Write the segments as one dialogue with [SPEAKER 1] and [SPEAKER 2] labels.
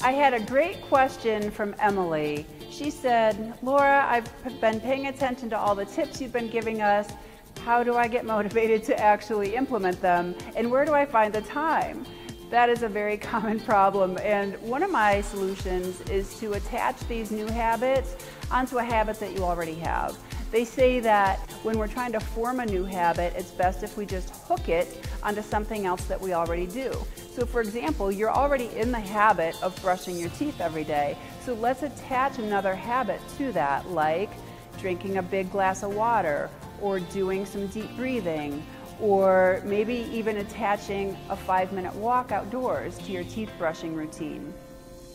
[SPEAKER 1] I had a great question from Emily. She said, Laura, I've been paying attention to all the tips you've been giving us. How do I get motivated to actually implement them? And where do I find the time? That is a very common problem, and one of my solutions is to attach these new habits onto a habit that you already have. They say that when we're trying to form a new habit, it's best if we just hook it onto something else that we already do. So for example, you're already in the habit of brushing your teeth every day, so let's attach another habit to that, like drinking a big glass of water, or doing some deep breathing, or maybe even attaching a 5-minute walk outdoors to your teeth brushing routine.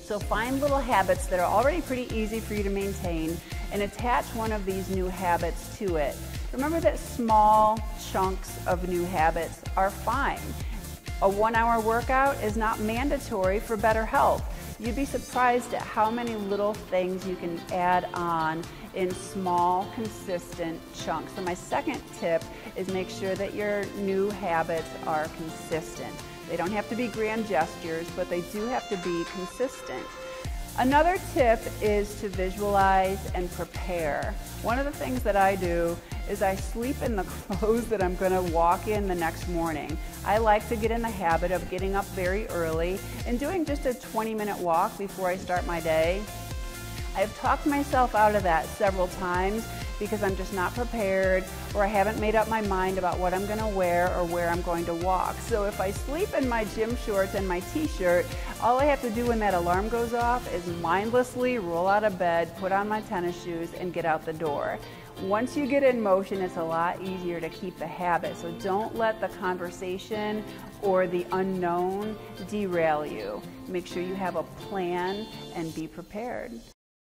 [SPEAKER 1] So find little habits that are already pretty easy for you to maintain and attach one of these new habits to it. Remember that small chunks of new habits are fine. A 1-hour workout is not mandatory for better health. You'd be surprised at how many little things you can add on in small, consistent chunks. So my second tip is make sure that your new habits are consistent. They don't have to be grand gestures, but they do have to be consistent. Another tip is to visualize and prepare. One of the things that I do is I sleep in the clothes that I'm going to walk in the next morning. I like to get in the habit of getting up very early and doing just a 20-minute walk before I start my day. I've talked myself out of that several times because I'm just not prepared, or I haven't made up my mind about what I'm going to wear or where I'm going to walk. So if I sleep in my gym shorts and my t-shirt, all I have to do when that alarm goes off is mindlessly roll out of bed, put on my tennis shoes, and get out the door. Once you get in motion, it's a lot easier to keep the habit. So don't let the conversation or the unknown derail you. Make sure you have a plan and be prepared.